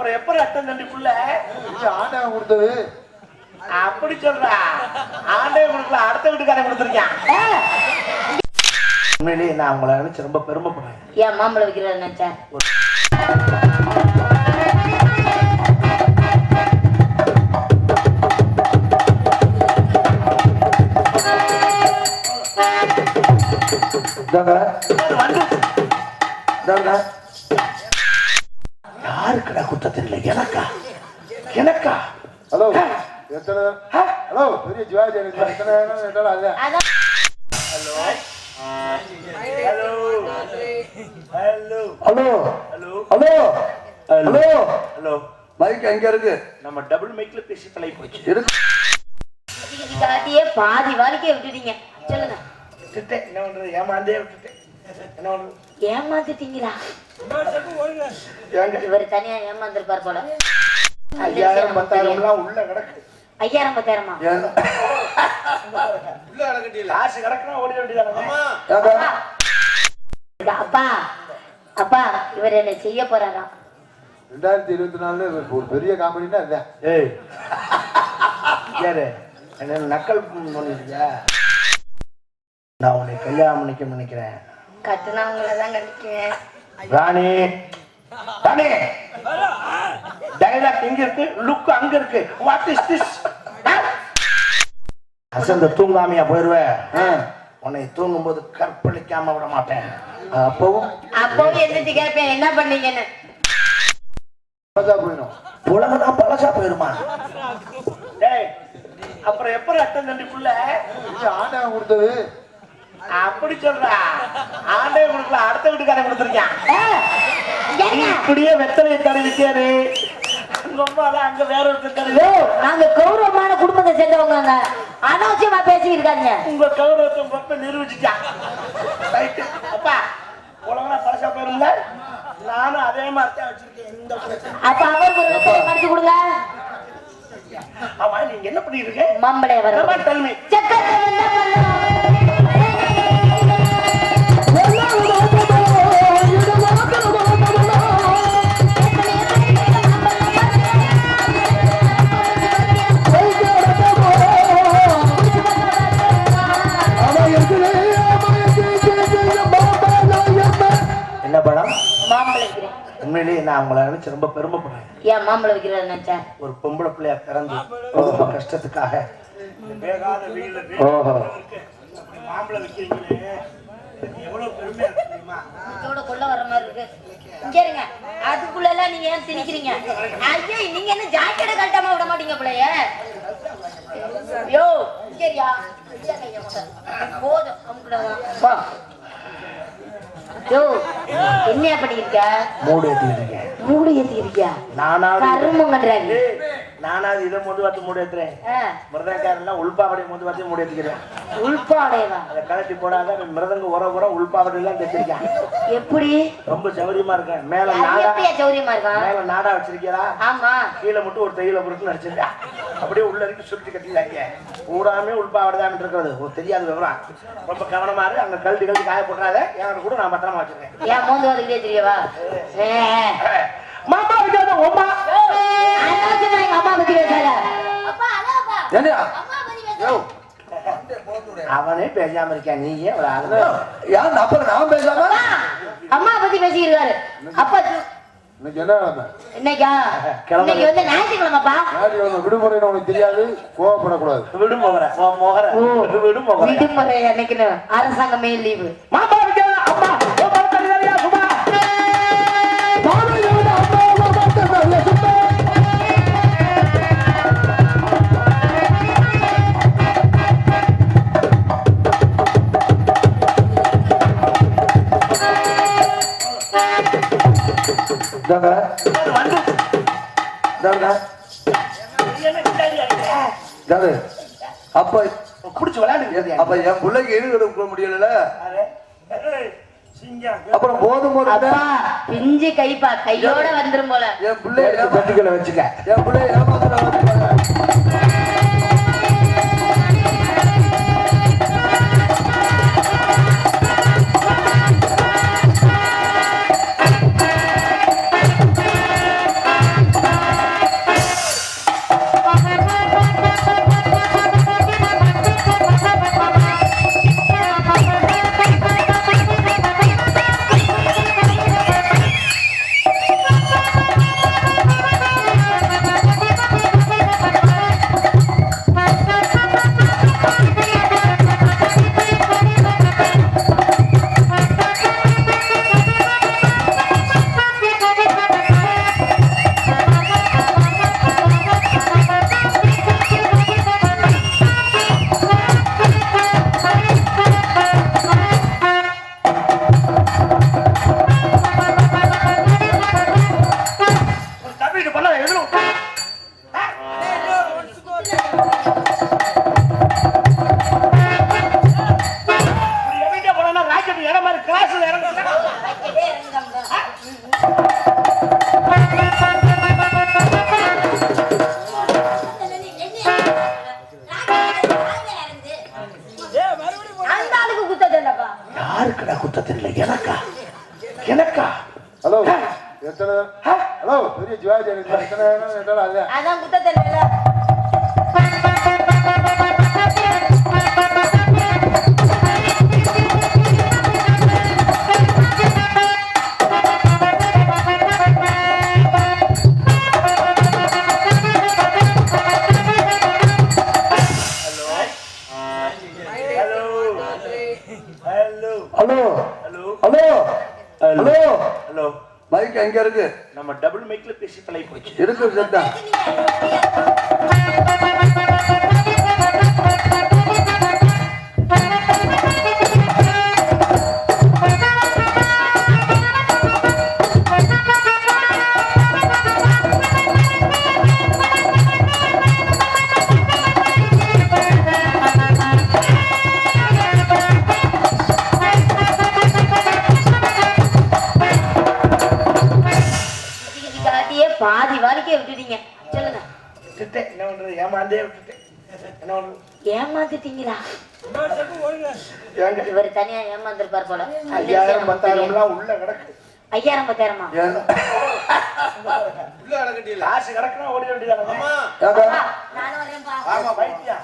அப்புறம் எப்ப ரத்தம் தண்டிக்குள்ள ஆண்டவன் கொடுத்தது. அப்படி சொல்றா? ஆண்டே கொடுக்கல, அடுத்த வீட்டுக்காரன் கொடுத்துருக்கேன். உண்மையிலேயே நான் உங்களை நினைச்சு ரொம்ப பெருமைப்படுறேன். ஏன் மாம்பழம் வைக்கிறாரு நினைச்சேன். யாருக்கடா குத்த தெரியல? எனக்கா? எனக்கா? ஹலோ எத்தனை? ஹலோ பெரிய ஜிவாஜி எத்தனை அல்ல? Hello hello hello hello hello hello hello mike எங்க இருக்கு? நம்ம டபுள் மைக்ல பேசி பழகி போச்சு. காட்டியே பாதி வாழ்க்கையை விட்டுட்டீங்க. சொல்லுங்க. விட்டுட்டேன், என்ன பண்றது? ஏமாந்தே விட்டுட்டேன். என்ன பண்றது? ஏமாந்துட்டீங்களா? ஏங்க இவர் தனியா ஏமாந்துருப்பார் போல. 5000 10,000 உள்ள கிடக்கு. 5000 10,000 காசு கிடக்குனா ஓடி வேண்டியதானே? அப்பா அப்பா இவர் என்ன செய்ய போறாராம்? 2024 ஒரு பெரிய காமெடினா இல்ல. ஏய் யாரு என்ன நக்கல் பண்ணிருக்கியா? நான் உன்னை கல்யாணம் பண்ணிக்க நினைக்கிறேன். கட்டுனவங்களதான் நினைக்கிறேன். ராணி ராணி டைலாக் எங்க இருக்கு? லுக் அங்க இருக்கு. What is this? அசந்த தூங்காமையா போயிருவேன். உன்னை தூங்கும் போது கற்பழிக்காம விட மாட்டேன். அப்பவும் எந்திரிச்சு கேட்பேன் என்ன பண்ணீங்கன்னு. போயிடும் உலகனா பழசா போயிருமா? டேய் அப்புறம் எப்ப ரத்தம் தண்டிக்குள்ள ஆண்டவன் கொடுத்தது. அப்படி சொல்றா? ஆண்டே கொடுக்கல, அடுத்த வீட்டுக்காரன் கொடுத்துருக்கேன். இப்படியே வெத்தலையை தடவிக்காரு. அங்க வேற ஒருத்தர். நாங்க கௌரவமான குடும்பத்தை சேர்ந்தவங்க, அனாவசியமா பேசிக்கிட்டு உங்க கௌரவத்தை பப்ப நிரூபிச்சுட்டான். அப்பா உலகனா பழசா போயிருந்தா நானும் அதே மாதிரி தான் வச்சிருக்கேன். அப்ப அவருக்கு மடிச்சு கொடுங்க. ஆமா நீங்க என்ன பண்ணிட்டு இருக்க? மாம்பழம் வர தல்மை என்ன படம்? மாம்பழம். உண்மையிலேயே நான் உங்களை நினைச்சு ரொம்ப பெருமைப்படுறேன். ஏன் மாம்பழம் வைக்கிறாரு நினைச்சேன். ஒரு பொம்பளை பிள்ளையா பிறந்து ரொம்ப கஷ்டத்துக்காக மாம்பழம் வைக்கிறீங்களே, எவ்வளவு பெருமையா இருக்கு தெரியுமா? இதோட கொள்ள வர மாதிரி இருக்கு. சரிங்க, அதுக்குள்ள எல்லாம் நீங்க ஏன் திணிக்கிறீங்க? ஐயா நீங்க என்ன ஜாக்கெட்டை கட்டாம விட மாட்டீங்க பிள்ளைய? யோ சரியா போதும். யோ என்ன பண்ணிருக்க? மூடு ஏத்திருக்கேன். மூடு ஏத்திருக்கியா? கருமம் கட்டுறாங்க. நானாவது இதை முதுவாத்தி மூடு ஏத்துறேன். மிருதங்காரெல்லாம் உள்பாவடை முதுவாத்தி மூடு ஏத்திக்கிறேன். உள்பாவடையவா? அதை கலட்டி போடாத மிருதங்க உர உள்பாவடை எல்லாம் தைச்சிருக்கேன். எப்படி? ரொம்ப சௌரியமா இருக்கேன். மேல நாடா சௌரியமா இருக்கா? மேல நாடா வச்சிருக்கீங்களா? ஆமா. கீழே மட்டும் ஒரு தையில பொருட்கள் நடிச்சிருக்கேன். அப்படியே உள்ள இருக்கு சுருட்டி கட்டிலாங்க. பூராமே உள்பாவடை தான் இருக்கிறது. ஒரு தெரியாத விவரம். ரொம்ப கவனமா இருக்கு. அங்க கழட்டி காய போட்டாத. என் கூட நான் பத்திரமா வச்சிருக்கேன். ஏன் மோந்து வந்துக்கிட்டே தெரியவா? மாமா விட்டாத அம்மா அம்மா பத்தி பேசாத. அவனே பேசாம இருக்கான். நீ ஏன் அப்புறம் நான் பேசாம அம்மா பத்தி பேசிக்கிறாரு. அப்பா இன்னைக்கு இன்னைக்கு வந்து ஞாயிற்றுக்கிழமைப்பா. விடுமுறை உனக்கு தெரியாது, கோவப்படக்கூடாது. விடுமுறை விடுமுறை அன்னைக்குன்னு அரசாங்கமே லீவு. மாமா விட்டாத அம்மா சும்மா அப்ப குடிச்சு விளையாடு. அப்ப என் பிள்ளைக்கு ஈடு கொடுக்க முடியல. அப்புறம் போதும் பிஞ்சு கைப்பா கையோட வந்துரும் போல. என் பிள்ளை வச்சுக்க. என் பிள்ளை ஹலோ பெரிய சிவாஜி எனக்கு எத்தனை நேரம் கேட்டாலும் அதுதான். அதான் குத்த தெரியல. Hello hello hello hello mike எங்க இருக்கு? நம்ம டபுள் மைக்ல பேசி பழகி போச்சு. இருக்கு சத்தா. பாதி வாழ்க்கையை விட்டுட்டீங்க. சொல்லுங்க. விட்டுட்டேன். என்ன பண்றது? ஏமாந்தே விட்டுட்டேன். என்ன பண்றது? ஏமாந்துட்டீங்களா? ஏங்க இவர் தனியா ஏமாந்துருப்பார் போல. 5000 10,000 உள்ள கிடக்கு. 5000 10,000 உள்ள கிடக்கட்டில காசு கிடக்குனா ஓடி வேண்டியதானே. நானும் வரேன்பா. ஆமா பைத்தியா.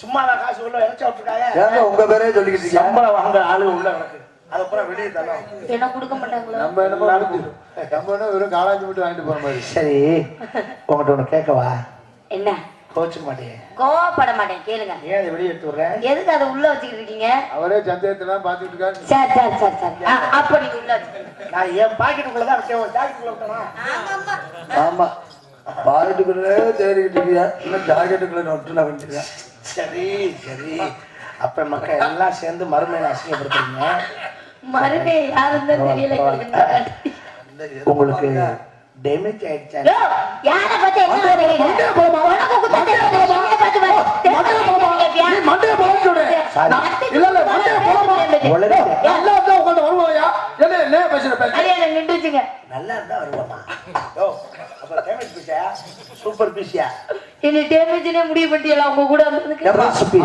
சும்மாதான் காசு உள்ள இறச்சி விட்டுருக்காங்க. ஏங்க உங்க பேரே சொல்லிக்கிட்டு இருக்கீங்க? சம்பளம் வாங்க ஆளு உள்ள கிடக்கு. அது அப்புறம் வெளியே தரலாம். என்ன கொடுக்க மாட்டாங்களோ? நம்ம என்ன வெறும் காலாஞ்சி மட்டும் வாங்கிட்டு போற மாதிரி. சரி உங்ககிட்ட ஒண்ணு கேட்கவா? என்ன? கோச்சுக்க மாட்டேன். கோவப்பட மாட்டேன், கேளுங்க. ஏன் அதை வெளியே எடுத்து விடுறேன்? எதுக்கு அதை உள்ள வச்சுக்கிட்டு இருக்கீங்க? அவரே சந்தேகத்தெல்லாம் பாத்துட்டு இருக்காரு. சரி. அப்ப நீங்க உள்ள வச்சுக்கோங்க. நான் என் பாக்கெட்டுக்குள்ளதான் வைக்கேன். ஜாக்கெட்டுக்குள்ள விட்டேனா? ஆமா பாக்கெட்டுக்குள்ளே தேடிக்கிட்டு இருக்கியா? இன்னும் ஜாக்கெட்டுக்குள்ள நொட்டுல வந்துருக்கேன். சரி அப்ப மக்கள் எல்லாம் சேர்ந்து மறுமையை அசிங்கப்படுத்துறீங்க. மறுபடியே யாருன்னு தெரியல. உங்களுக்கு டேமேஜ் ஆயிடுச்சா? யார பத்தி என்ன சொல்றீங்க? உனக்கு குத்த தெரியாது. என்ன பார்த்து மண்டைய போல சொல்றேன். இல்ல மண்டைய போலமா நல்லா இருந்தா உங்கள்ட்ட வருவாயா? என்ன பேசுற பேச அடியே நின்றுச்சுங்க. நல்லா இருந்தா வருவாமா? ஓ அப்ப டேமேஜ் பீஸா? சூப்பர் பீஸா? என்ன டேமேஜ்னே முடிவு பண்ணிட்டீங்களா உங்க கூட வந்ததுக்கு?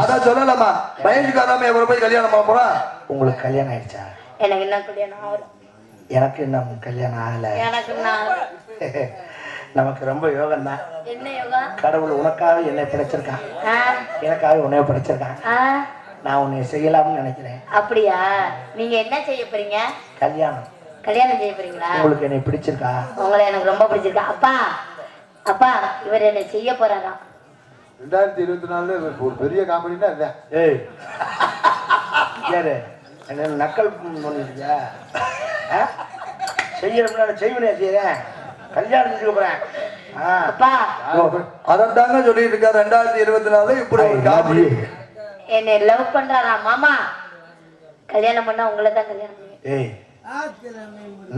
அதான் சொல்லலாமா? மயனுக்கு வராம எவ்வளவு போய் கல்யாணம் பண்ண போறா? உங்களுக்கு கல்யாணம் ஆயிடுச்சா? எனக்கு என்ன கல்யாணம் ஆகல. எனக்கு இன்னும் கல்யாணம் ஆகல. எனக்கு நமக்கு ரொம்ப யோகம் தான். என்ன யோகா? கடவுள் உனக்காக என்னை படைச்சிருக்கான், எனக்காக உன்னைய படைச்சிருக்கான். நான் உன்னை செய்யலாம்னு நினைக்கிறேன். அப்படியா? நீங்க என்ன செய்ய போறீங்க? கல்யாணம் செய்ய போறீங்களா? உங்களுக்கு என்னை பிடிச்சிருக்கா? உங்களை எனக்கு ரொம்ப பிடிச்சிருக்கா. அப்பா இவர் என்ன செய்ய போறாராம். 2024 ஒரு பெரிய காமெடினா இதுதான். ஏய் யாரு என்ன நக்கல் பண்ணிருக்கியா? செய்யணும்னா செய்வனே செய்யறேன். கல்யாணம் செஞ்சுக்க போறேன். அப்பா அதாங்க சொல்லிட்டு இருக்கா. 2024 இப்படி ஒரு காமெடி. என்னை லவ் பண்றாரா மாமா? கல்யாணம் பண்ணா உங்களை தான் கல்யாணம் பண்ணுவேன். ஏய்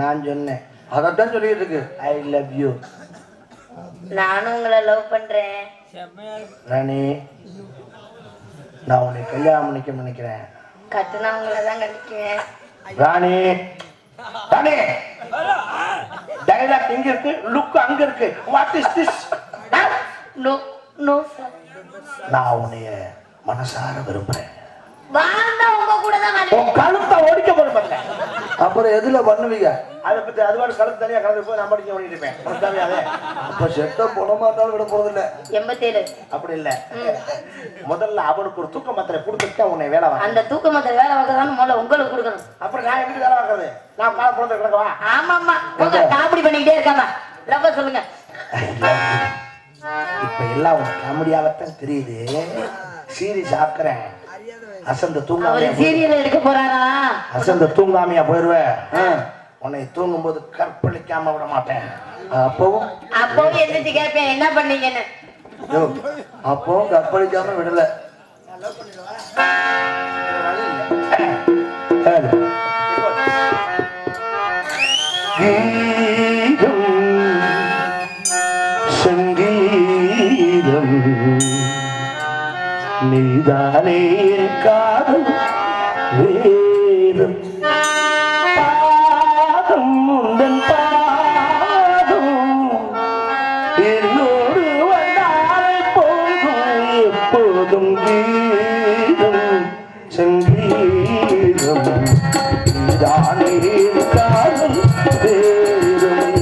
நான் சொன்னேன். அதான் சொல்லிட்டு இருக்கு. I love you. நானும் உங்களை லவ் பண்றேன். ராணி நான் உன்னை கல்யாணம் பண்ணிக்க நினைக்கிறேன். கட்டுனா உங்களை தான் கட்டிக்குவேன். ராணி ராணி டைலாக் எங்க இருக்கு? லுக் அங்க இருக்கு. What is this? No sir. நான் உன்னைய மனசார விரும்புறேன். வாங்க உங்க கூட தான் வரேன். உன் கழுத்தை ஒடிக்க போறேன். அப்புறம் எதுல பண்ணுவீங்க? அதை பத்தி அதுவாடு கழுத்து தனியா கலந்து போய் நான் படிக்க ஓடிட்டு இருப்பேன். அதே அப்ப செட்ட போன மாட்டாலும் விட போறது இல்ல. 87 அப்படி இல்ல. முதல்ல அவனுக்கு ஒரு தூக்க மாத்திரை கொடுத்துட்டு உன்னை வேலை வாங்க. அந்த தூக்க மாத்திரை வேலை வாங்கதான் முதல்ல உங்களுக்கு கொடுக்கணும். அப்புறம் நான் எப்படி வேலை வாங்குறது? நான் கால பிறந்த கிடக்கவா? ஆமா உங்க காமெடி பண்ணிக்கிட்டே இருக்காம ரொம்ப சொல்லுங்க. இப்ப எல்லாம் உனக்கு காமெடியாகத்தான் தெரியுது. சீரியஸ் ஆக்குறேன். அசந்த தூங்காம சீரியல் எடுக்க போறாரா? அசந்த தூங்காமையா போயிருவேன். உன்னை தூங்கும் போது கற்பழிக்காம விட மாட்டேன். அப்பவும் எந்திரிச்சு கேட்பேன் என்ன பண்ணீங்கன்னு. அப்பவும் கற்பழிக்காம விடல. சங்கீதம் நீதானே காதல் வேதம் பாதம் உந்தன் பாதம் என்னோடு வந்தால் போதும் எப்போதும் கீதம் சங்கீதம் நீதானே காதல் வேதம்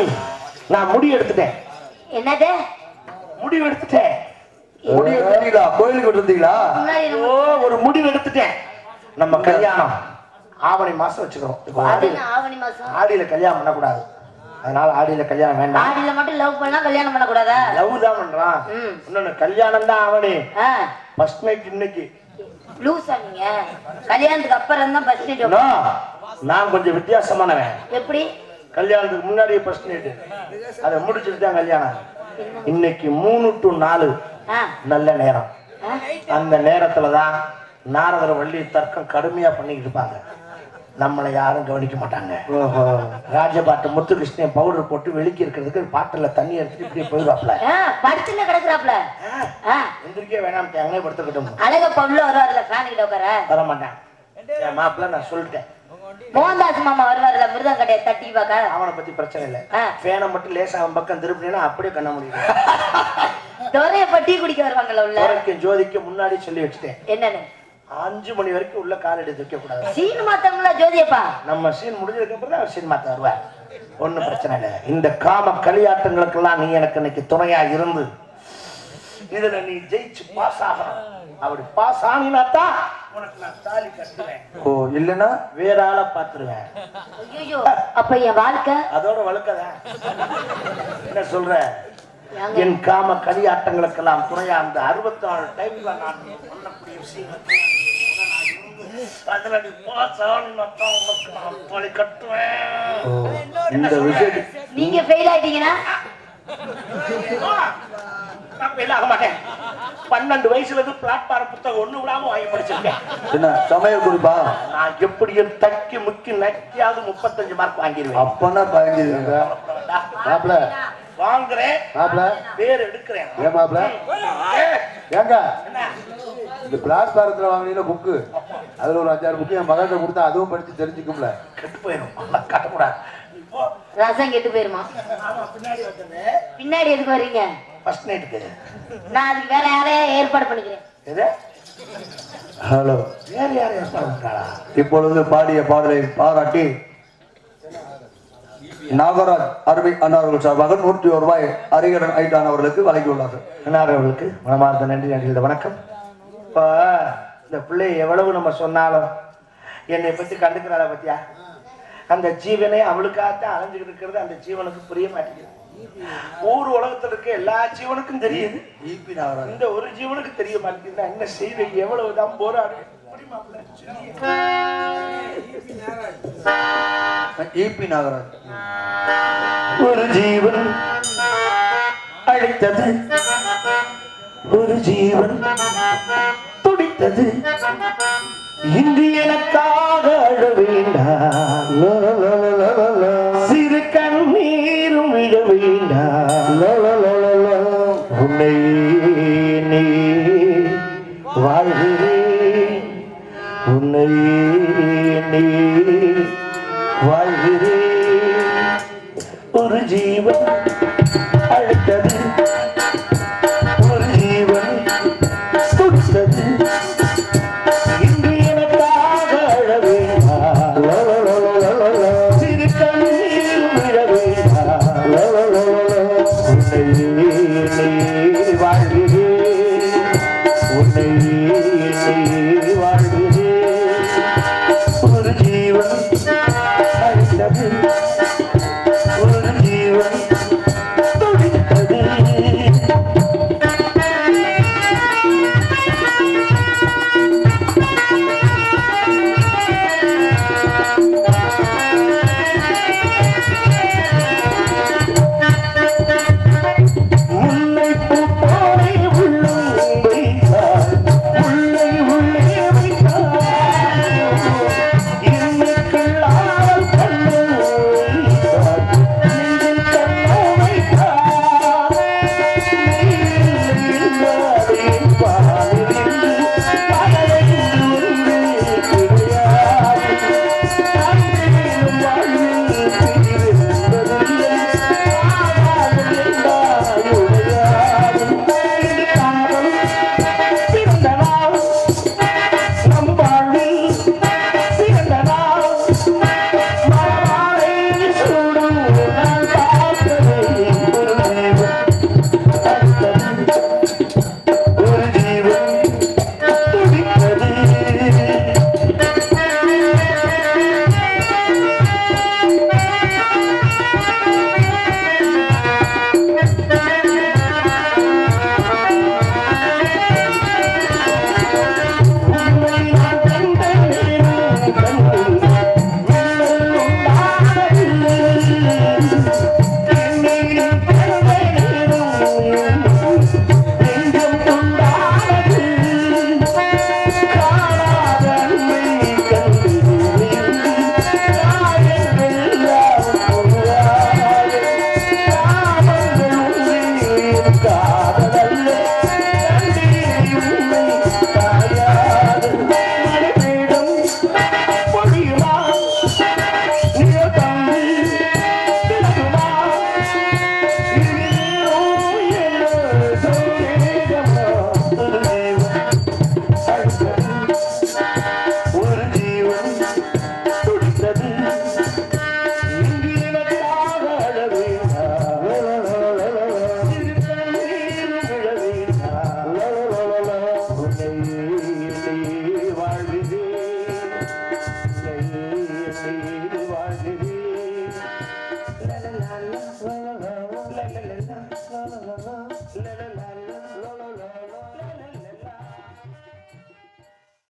ஆவணி நான் முடிவு எடுத்துட்டேன். என்னது முடிவு எடுத்துட்டேன். முடிவு எடுத்தீங்களா? கோயிலுக்கு இருந்தீங்களா? முன்னாடி ஓ, ஒரு முடிவு எடுத்துட்டேன். நம்ம கல்யாணம் ஆவணி மாசம் வச்சுக்கிறோம். இப்போ ஆவணி மாசம் ஆடியில கல்யாணம் பண்ணக்கூடாது. அதனால ஆடியில கல்யாணம் வேண்டாம். ஆடியில மட்டும் லவ் பண்ணா கல்யாணம் பண்ணக்கூடாதா? லவ் தான் பண்றான். இன்னொன்னு கல்யாணம் தான் ஆவணி. ஃபர்ஸ்ட் நைட் இன்னைக்கு. லூசா நீங்க? கல்யாணத்துக்கு அப்புறம் தான் ஃபர்ஸ்ட் நைட். நான் கொஞ்சம் வித்தியாசமானவன். எப்படி? கல்யாணத்துக்கு முன்னாடியே ஃபர்ஸ்ட் நைட், அதை முடிச்சுட்டு தான் கல்யாணம். இன்னைக்கு 3 to 4 நல்ல நேரம். அந்த நேரத்துலதான் நாரதர் வள்ளி தர்க்கம் கடுமையா பண்ணிக்கிட்டு இருப்பாங்க. நம்மளை யாரும் கவனிக்க மாட்டாங்க. ராஜபாட்டு முத்துகிருஷ்ணன் பவுடர் போட்டு வெளிக்கி இருக்கிறதுக்கு பாட்டில தண்ணி எடுத்துட்டு இப்படி போயிடுவாப்ல. படுத்துல கிடக்குறாப்ல. எந்திரிக்கே வேணாம், அங்கே படுத்துக்கிட்டோம். அழக பொண்ணு வருவார்ல, ஃபேன் கிட்ட உட்கார வர மாட்டேன். என் மாப்பிள்ள நான் சொல்லிட்டேன். மோகன்தாஸ் மாமா வருவார்ல, மிருதம் கடையை தட்டி பார்க்க. அவனை பத்தி பிரச்சனை இல்லை. ஃபேனை மட்டும் லேசா அவன் பக்கம் திருப்பினா அப்படியே கண்ண முடியும். துறையப்ப டீ குடிக்க வருவாங்கல்ல உள்ள. ஜோதிக்கு முன்னாடி சொல்லி வச்சுட்டேன். என்னன்னு? 5 மணி வரைக்கும் உள்ள கால் எடுத்து வைக்க கூடாது. சீன் மாத்தம்ல ஜோதியப்பா. நம்ம சீன் முடிஞ்சதுக்கு அப்புறம் தான் சீன் மாத்த வருவார். ஒண்ணும் பிரச்சனை இல்லை. இந்த காம களியாட்டங்களுக்கெல்லாம் நீ எனக்கு இன்னைக்கு துணையா இருந்து இதுல நீ ஜெயிச்சு பாஸ் ஆகணும். அப்படி பாஸ் ஆனினாத்தான் உனக்கு நான் தாலி கட்டுவேன். ஓ, இல்லைன்னா வேற ஆளை பாத்துருவேன். ஐயோ, அப்ப என் வாழ்க்கை அதோட வழுக்கதான். என்ன சொல்ற? என் காம களியாட்டங்களுக்கெல்லாம் துணையா அந்த 64 டைம்ல நான் பண்ணக்கூடிய விஷயம் அதுல நீ பாஸ் ஆனினாத்தான் உனக்கு நான் தாலி கட்டுவேன். இந்த விஷயத்தை நீங்க ஃபெயில் ஆயிட்டீங்கன்னா நான் ஃபெயில் ஆக மாட்டேன். 12 வயசுல இருந்து பிளாட்பார்ம் புத்தகம் ஒண்ணு விடாம வாங்கி படிச்சிருக்கேன். என்ன சமயம் குறிப்பா? நான் எப்படியும் தக்கி முக்கி நக்கியாவது 35 மார்க் வாங்கிடுவேன். அப்பனா பயந்துருங்க. மாப்பிள வாங்குறேன், மாப்பிள பேர் எடுக்கிறேன். ஏன் மாப்பிள ஏங்க இந்த பிளாட்பாரத்துல வாங்கினீங்க புக்கு, அதுல ஒரு 5-6 புக்கு என் மகன் கொடுத்தா அதுவும் படிச்சு தெரிஞ்சுக்கும்ல. கெட்டு போயிடும், கட்டக்கூடாது. ரசம் கெட்டு போயிருமா? பின்னாடி எதுக்கு வர்றீங்க? ஃபர்ஸ்ட் நைட்டுக்கு நான் அதுக்கு வேற யாரையா ஏற்பாடு பண்ணிக்கிறேன். எது? ஹலோ, வேற யாரும் ஏற்பாடு பண்றாளா? இப்பொழுது பாடிய பாடலை பாராட்டி நாகராஜ் அருமை அண்ணாவர்கள் சார்பாக 101 ரூபாய் அரிகரன் ஐட்டான் அவர்களுக்கு வழங்கியுள்ளார்கள். அண்ணார் அவர்களுக்கு மனமார்ந்த நன்றி. நன்றி, வணக்கம். இப்போ இந்த பிள்ளை எவ்வளவு நம்ம சொன்னாலும் என்னை பத்தி கண்டுக்கிறாள பத்தியா? அந்த ஜீவனை அவளுக்காகத்தான் அலைஞ்சுக்கிட்டு இருக்கிறது. அந்த ஜீவனுக்கு புரிய மாட்டேங்குது. ஊர் உலகத்துல இருக்க எல்லா ஜீவனுக்கும் தெரியுது, இந்த ஒரு ஜீவனுக்கு தெரிய மாட்டேங்குது. என்ன செய்வேன்? எவ்வளவுதான் போராடு. நாகராஜ் ஒரு ஜீவன் அழைத்தது, ஒரு ஜீவன் துடித்தது. இன்று எனக்காக அழ வேண்டாம், சிறு கண்ணீரும் விட வேண்டாம். உன்னை நீ வாழ்கிறேன், உன்னை நீ வாழ்கிறேன். ஒரு ஜீவன் அழைத்தது, ஒரு ஜீவன் துடித்தது. இன்று எனக்காக அழ வேண்டாம், சிறு கண்ணீர் விட வேண்டாம். உன்னை நீ